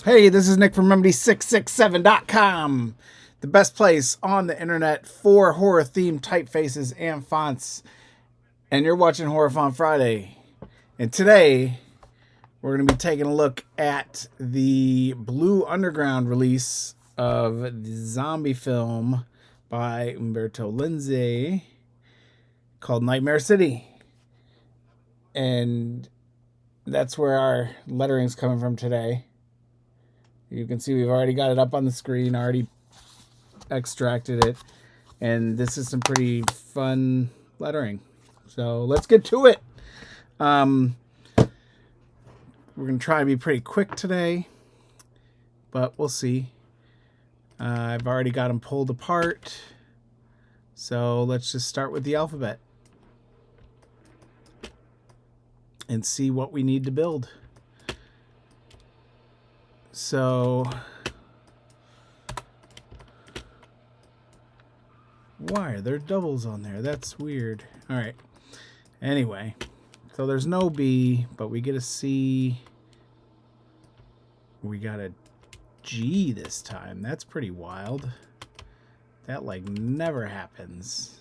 Hey, this is Nick from Remedy667.com, the best place on the internet for horror themed typefaces and fonts. And you're watching Horror Font Friday. And today, we're going to be taking a look at the Blue Underground release of the zombie film by Umberto Lenzi called Nightmare City. And that's where our lettering's coming from today. You can see we've already got it up on the screen, already extracted it, and this is some pretty fun lettering. So let's get to it. We're going to try to be pretty quick today, but we'll see. I've already got them pulled apart, so let's just start with the alphabet and see what we need to build. So why are there doubles on there? That's weird. All right. Anyway, so there's no B, but we get a C. We got a G this time. That's pretty wild. That like never happens.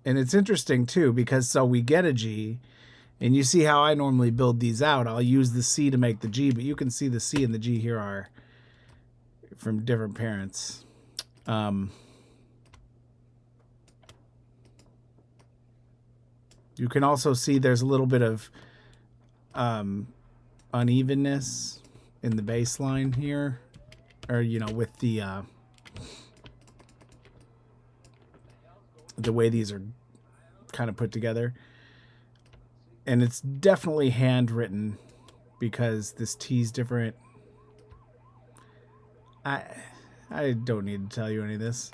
And it's interesting too, because so we get a G, and you see how I normally build these out. I'll use the C to make the G, but you can see the C and the G here are from different parents. You can also see there's a little bit of unevenness in the baseline here, or with the way these are kind of put together. And it's definitely handwritten because this T's different. I don't need to tell you any of this.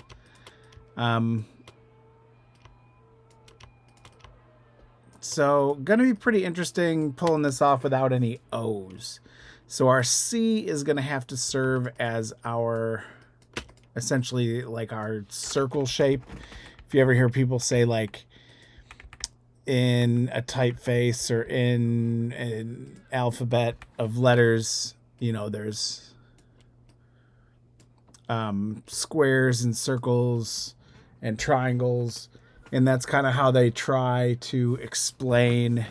So gonna be pretty interesting pulling this off without any O's. So our C is gonna have to serve as our, essentially like our circle shape. If you ever hear people say like in a typeface or in an alphabet of letters, there's squares and circles and triangles, and that's kind of how they try to explain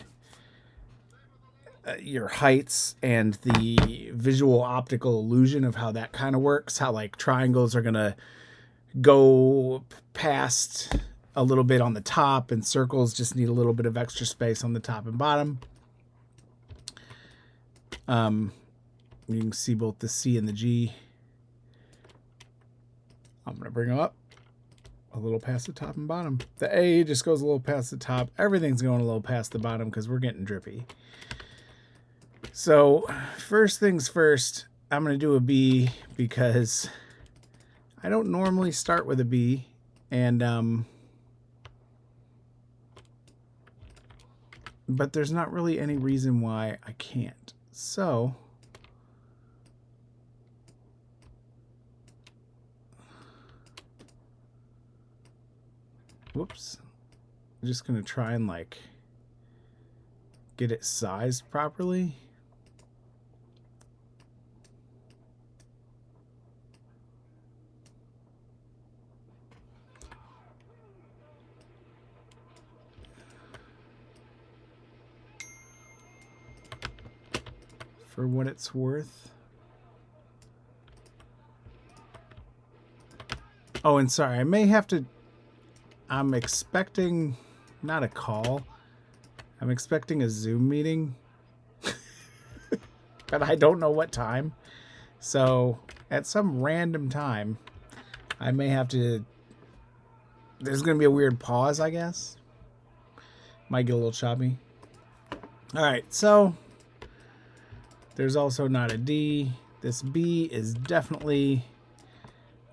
your heights and the visual optical illusion of how that kind of works. How like triangles are gonna go past a little bit on the top, and circles just need a little bit of extra space on the top and bottom. You can see both the C and the G. I'm going to bring them up a little past the top and bottom. The A just goes a little past the top. Everything's going a little past the bottom because we're getting drippy. So first things first, I'm going to do a B because I don't normally start with a B. And but there's not really any reason why I can't. So whoops. I'm just going to try and like get it sized properly. For what it's worth. Oh, and sorry, I may have to... I'm expecting not a call. I'm expecting a Zoom meeting. But I don't know what time. So at some random time, I may have to... There's going to be a weird pause, I guess. Might get a little choppy. Alright, so there's also not a D. This B is definitely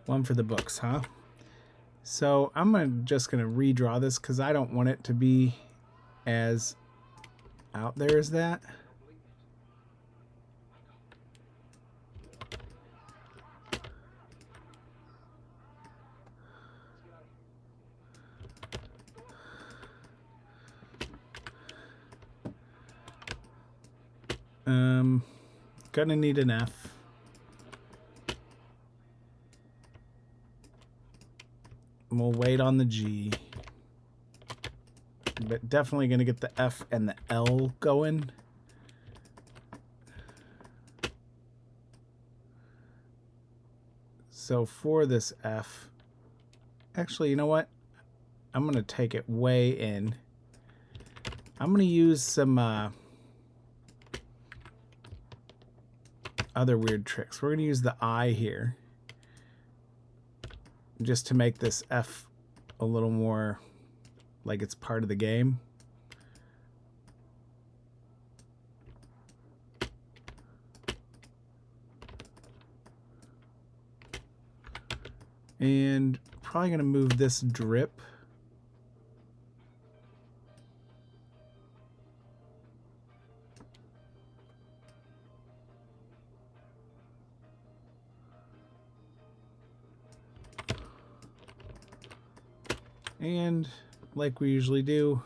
one for the books, huh? So I'm just going to redraw this because I don't want it to be as out there as that. Gonna need an F. We'll wait on the G. But definitely gonna get the F and the L going. So for this F, actually, you know what? I'm gonna take it way in. I'm gonna use some other weird tricks. We're gonna use the I here, just to make this F a little more like it's part of the game. And probably gonna move this drip. And like we usually do,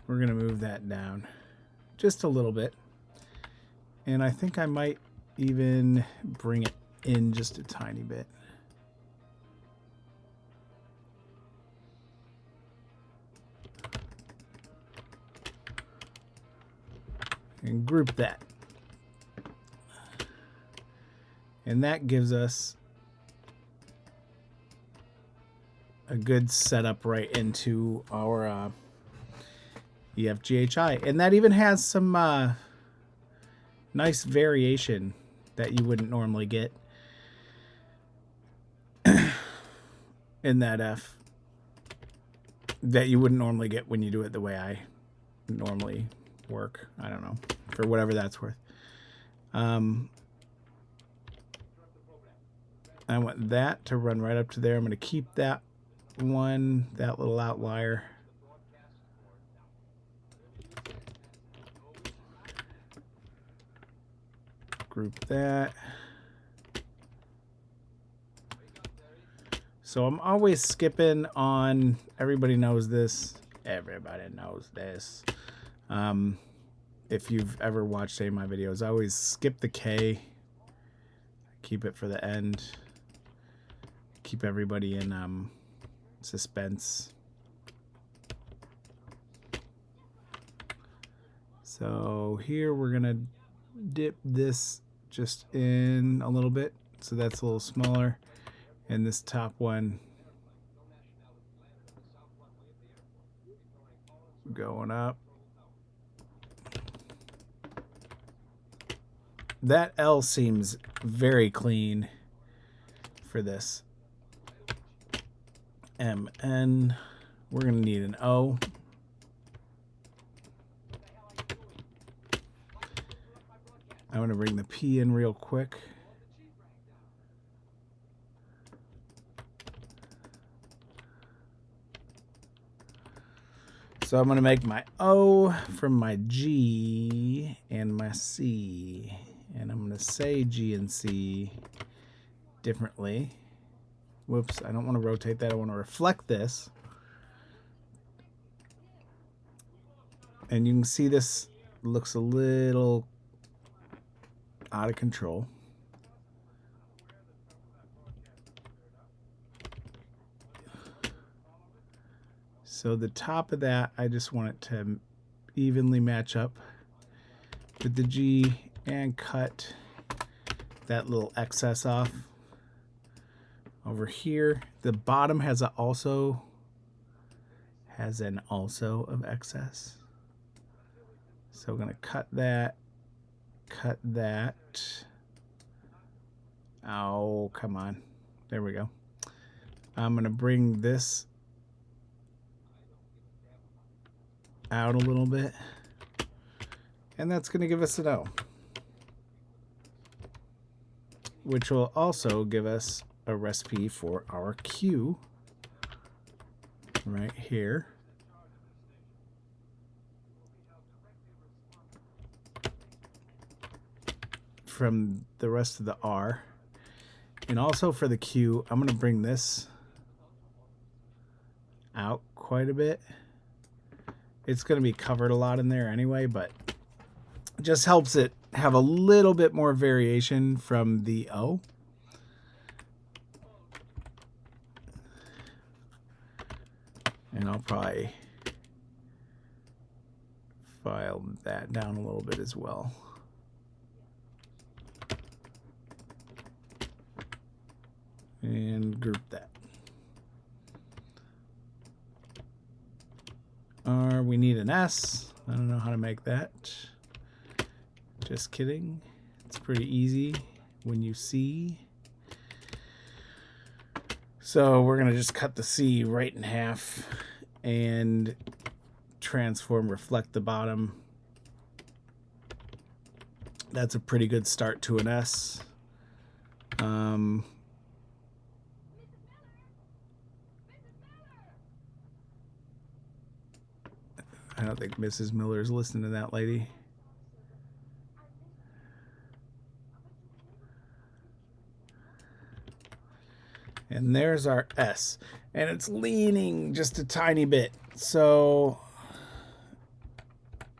we're gonna move that down just a little bit. And I think I might even bring it in just a tiny bit. And group that. And that gives us a good setup right into our EFGHI. And that even has some nice variation that you wouldn't normally get in that F, that you wouldn't normally get when you do it the way I normally work. I don't know, for whatever that's worth. I want that to run right up to there. I'm going to keep that one, that little outlier. Group that. So I'm always skipping on, everybody knows this. Everybody knows this. If you've ever watched any of my videos, I always skip the K. Keep it for the end. Keep everybody in suspense. So here we're gonna dip this just in a little bit, so that's a little smaller. And this top one going up. That L seems very clean for this. MN, we're gonna need an O. I'm gonna bring the P in real quick. So I'm gonna make my O from my G and my C. And I'm gonna say G and C differently. Whoops, I don't want to rotate that. I want to reflect this. And you can see this looks a little out of control. So the top of that, I just want it to evenly match up with the G and cut that little excess off. Over here, the bottom has an also of excess. So we're gonna cut that. Oh, come on. There we go. I'm gonna bring this out a little bit, and that's gonna give us an O, which will also give us a recipe for our Q right here. From the rest of the R. And also for the Q, I'm going to bring this out quite a bit. It's going to be covered a lot in there anyway, but Just helps it have a little bit more variation from the O. And I'll probably file that down a little bit as well. And group that. We need an S. I don't know how to make that. Just kidding. It's pretty easy when you see. So we're going to just cut the C right in half and transform, reflect the bottom. That's a pretty good start to an S. I don't think Mrs. Miller's listening to that lady. And there's our S. And it's leaning just a tiny bit. So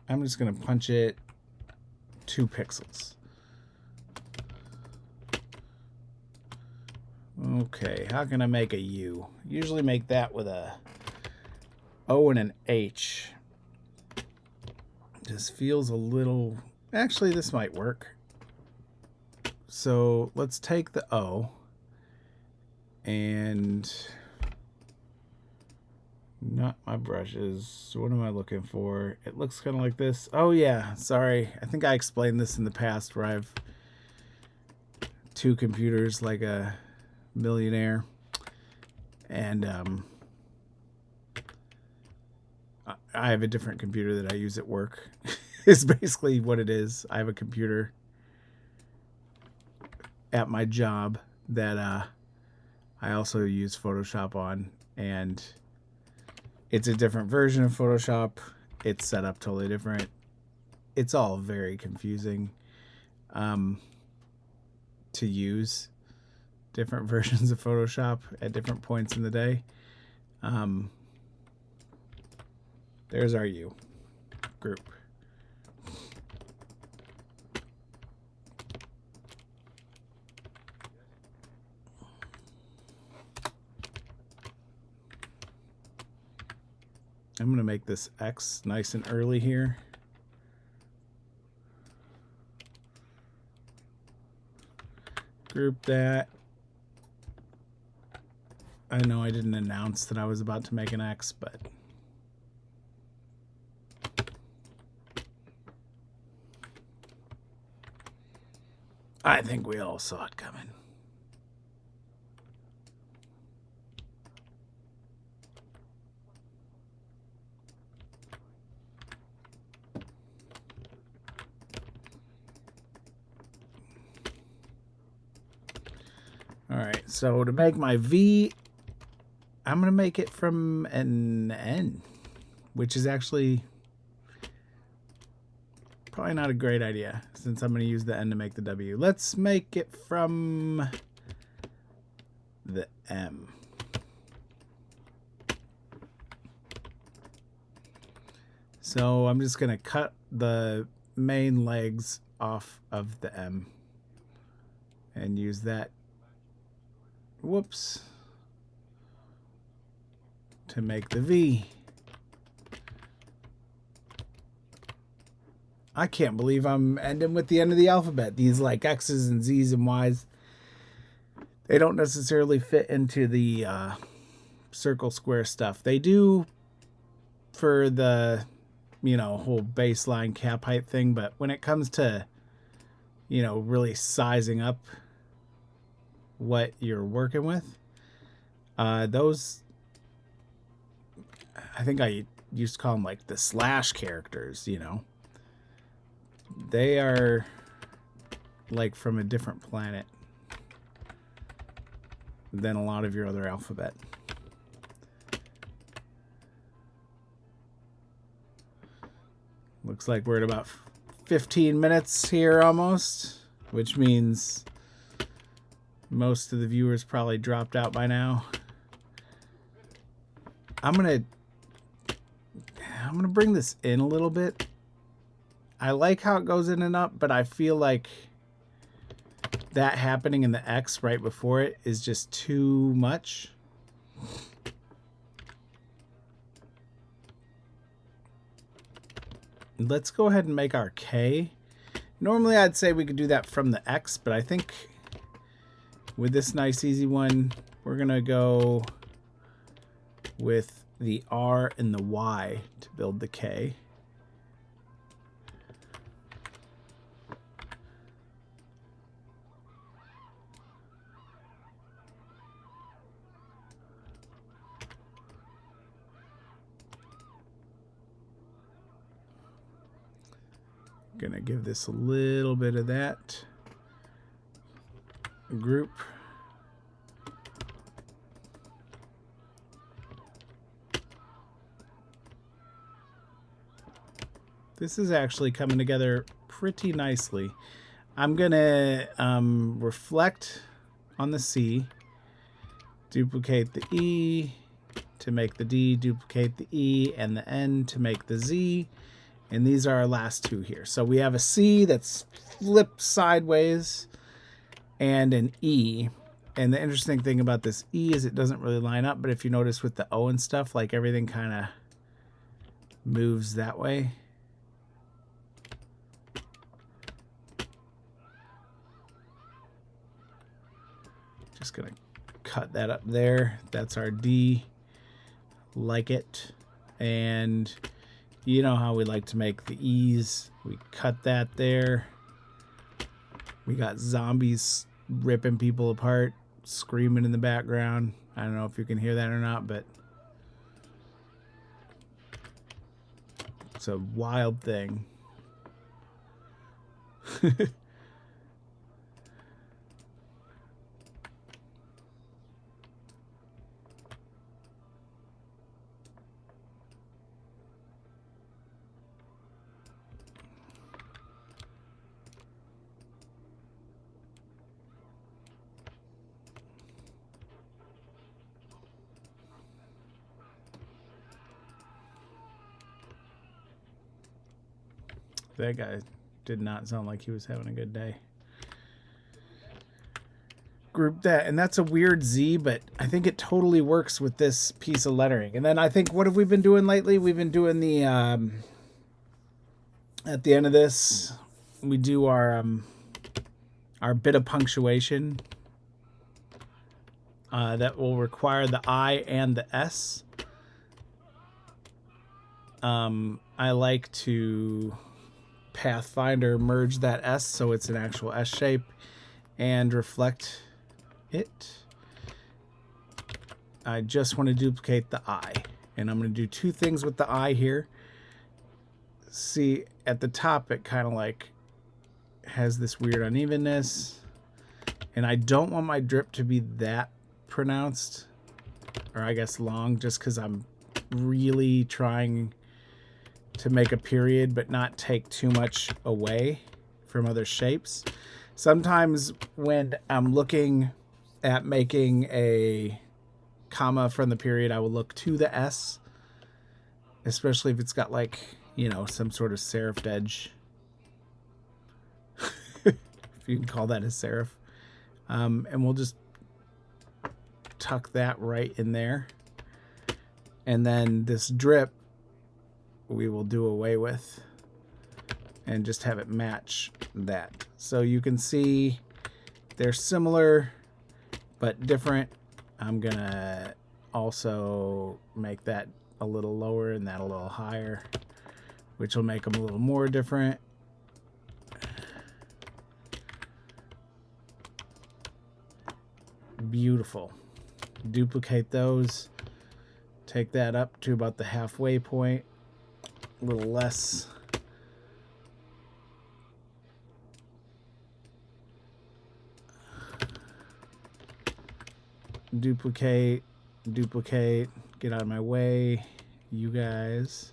I'm just going to punch it 2 pixels. Okay, how can I make a U? Usually make that with a O and an H. Just feels a little... Actually, this might work. So let's take the O and... Not my brushes. What am I looking for? It looks kind of like this. Oh yeah, sorry. I think I explained this in the past where I have 2 computers like a millionaire. And I have a different computer that I use at work. Is basically what it is. I have a computer at my job that I also use Photoshop on, and it's a different version of Photoshop. It's set up totally different. It's all very confusing to use different versions of Photoshop at different points in the day. There's our U group. I'm going to make this X nice and early here. Group that. I know I didn't announce that I was about to make an X, but I think we all saw it coming. All right, so to make my V, I'm going to make it from an N, which is actually probably not a great idea since I'm going to use the N to make the W. Let's make it from the M. So I'm just going to cut the main legs off of the M and use that. Whoops. To make the V. I can't believe I'm ending with the end of the alphabet. These like X's and Z's and Y's, they don't necessarily fit into the circle square stuff. They do for the, you know, whole baseline cap height thing, but when it comes to, you know, really sizing up what you're working with, those, I think I used to call them like the slash characters, you know. They are like from a different planet than a lot of your other alphabet. Looks like we're at about 15 minutes here almost, which means most of the viewers probably dropped out by now. I'm gonna bring this in a little bit. I like how it goes in and up, but I feel like that happening in the X right before it is just too much. Let's go ahead and make our K. Normally I'd say we could do that from the X, but I think with this nice easy one, we're gonna go with the R and the Y to build the K. Gonna give this a little bit of that group. This is actually coming together pretty nicely. I'm gonna reflect on the C, duplicate the E to make the D, duplicate the E and the N to make the Z. And these are our last two here. So we have a C that's flipped sideways and an E. And the interesting thing about this E is it doesn't really line up. But if you notice with the O and stuff, like everything kind of moves that way. Just going to cut that up there. That's our D. Like it. And you know how we like to make the E's. We cut that there. We got zombies ripping people apart, screaming in the background. I don't know if you can hear that or not, but it's a wild thing. That guy did not sound like he was having a good day. Group that, and that's a weird Z, but I think it totally works with this piece of lettering. And then I think, what have we been doing lately? We've been doing the, at the end of this, we do our bit of punctuation that will require the I and the S. I like to Pathfinder merge that S so it's an actual S shape and reflect it. I just want to duplicate the I, and I'm going to do two things with the I here. See, at the top it kind of like has this weird unevenness, and I don't want my drip to be that pronounced, or I guess long, just because I'm really trying to make a period but not take too much away from other shapes. Sometimes when I'm looking at making a comma from the period, I will look to the S, especially if it's got, like, you know, some sort of serifed edge. If you can call that a serif. And we'll just tuck that right in there. And then this drip we will do away with and just have it match that. So you can see they're similar but different. I'm gonna also make that a little lower and that a little higher, which will make them a little more different. Beautiful. Duplicate those, take that up to about the halfway point, a little less. Duplicate, duplicate, get out of my way, you guys.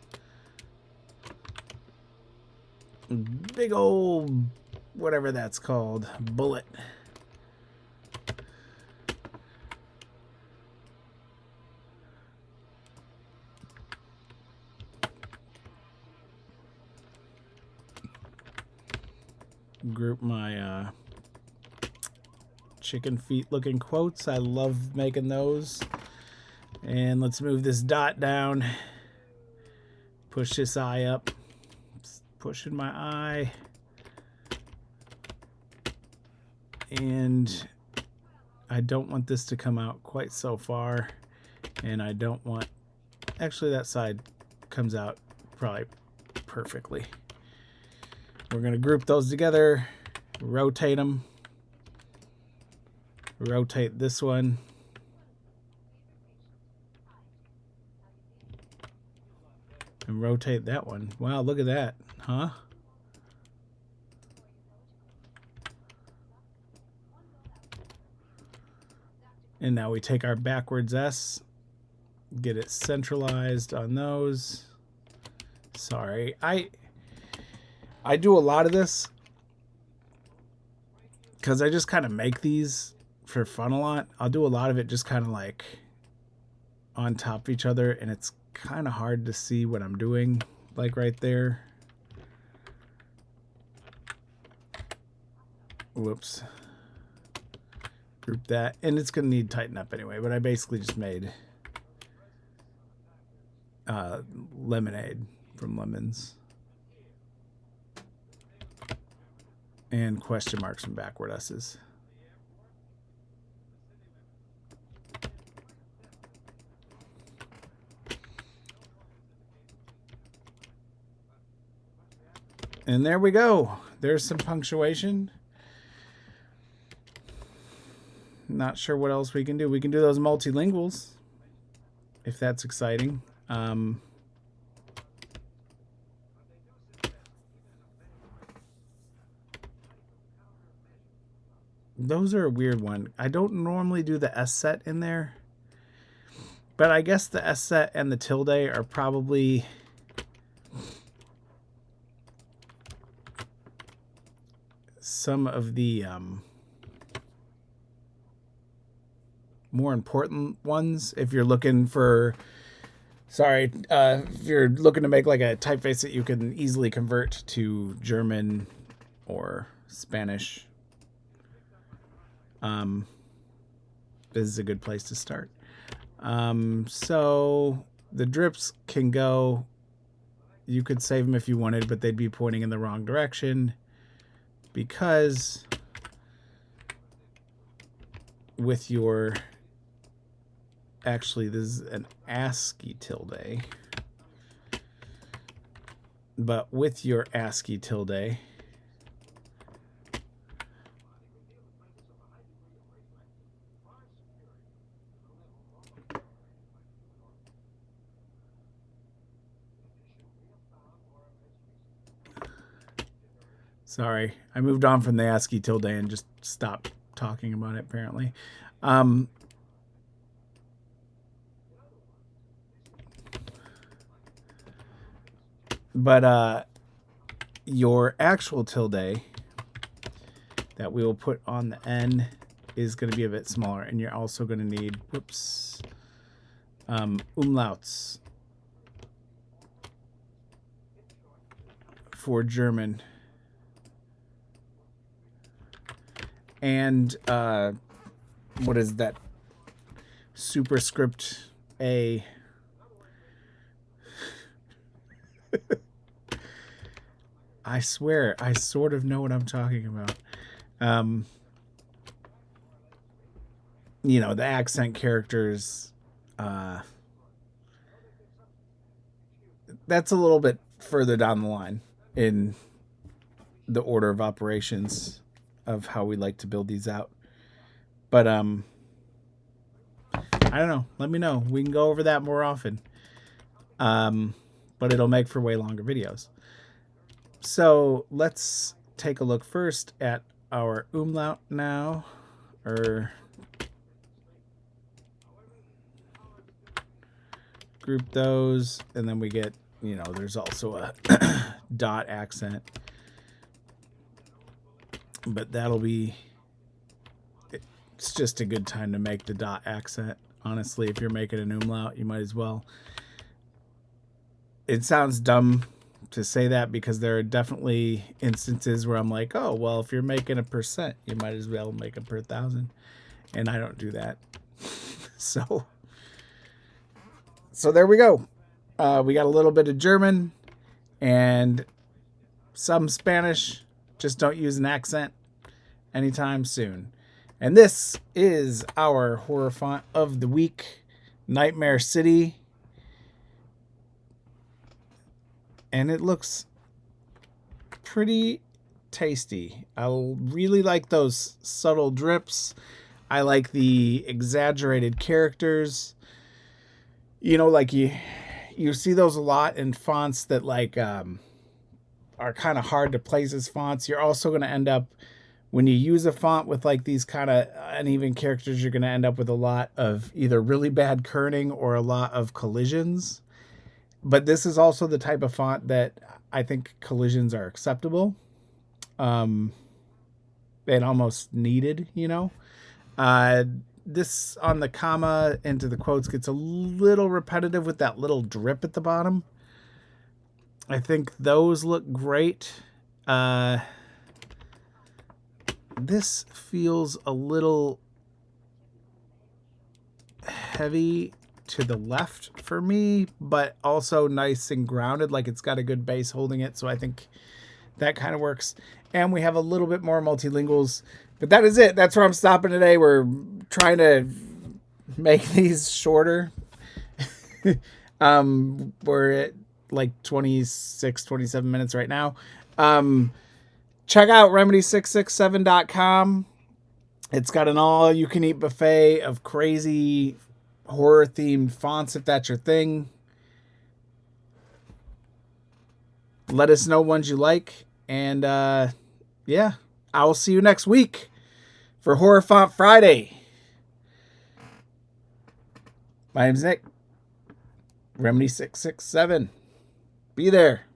Big old, whatever that's called, bullet. group my chicken feet looking quotes. I love making those. And let's move this dot down. Push this eye up. Pushing my eye. And I don't want this to come out quite so far. And I don't want... Actually, that side comes out probably perfectly. We're going to group those together. Rotate them. Rotate this one. And rotate that one. Wow, look at that. Huh? And now we take our backwards S, get it centralized on those. Sorry, I do a lot of this because I just kind of make these for fun a lot. I'll do a lot of it just kind of like on top of each other, and it's kind of hard to see what I'm doing, like right there. Whoops. Group that, and it's going to need to tighten up anyway, but I basically just made lemonade from lemons. And question marks from backward S's. And there we go. There's some punctuation. Not sure what else we can do. We can do those multilinguals, if that's exciting. Those are a weird one. I don't normally do the S set in there, but I guess the S set and the tilde are probably some of the more important ones if you're looking for, if you're looking to make like a typeface that you can easily convert to German or Spanish. This is a good place to start. So the drips can go, you could save them if you wanted, but they'd be pointing in the wrong direction because with your, actually this is an ASCII tilde, but with your ASCII tilde, sorry, I moved on from the ASCII tilde and just stopped talking about it apparently. But your actual tilde that we will put on the N is going to be a bit smaller, and you're also going to need, whoops, umlauts for German. And what is that? Superscript A. I swear, I sort of know what I'm talking about. You know, the accent characters. That's a little bit further down the line in the order of operations of how we like to build these out. But I don't know. Let me know. We can go over that more often. But it'll make for way longer videos. So let's take a look first at our umlaut now, or group those, and then we get, you know, there's also a dot accent, but that'll be, it's just a good time to make the dot accent. Honestly, if you're making an umlaut, you might as well. It sounds dumb to say that because there are definitely instances where I'm like, oh, well, if you're making 1%, you might as well make it per 1,000. And I don't do that. So there we go. We got a little bit of German and some Spanish. Just don't use an accent anytime soon. And this is our horror font of the week, Nightmare City. And it looks pretty tasty. I really like those subtle drips. I like the exaggerated characters. You know, like you see those a lot in fonts that like are kind of hard to place as fonts. You're also going to end up, when you use a font with like these kind of uneven characters, you're going to end up with a lot of either really bad kerning or a lot of collisions. But this is also the type of font that I think collisions are acceptable. And almost needed, you know. This on the comma into the quotes gets a little repetitive with that little drip at the bottom. I think those look great. This feels a little heavy to the left for me, but also nice and grounded, like it's got a good base holding it. So I think that kind of works. And we have a little bit more multilinguals, but that is it. That's where I'm stopping today. We're trying to make these shorter. We're at like 26, 27 minutes right now. Check out remedy667.com. It's got an all-you-can-eat buffet of crazy horror-themed fonts, if that's your thing. Let us know ones you like. And, yeah, I will see you next week for Horror Font Friday. My name's Nick. Remedy667. Be there.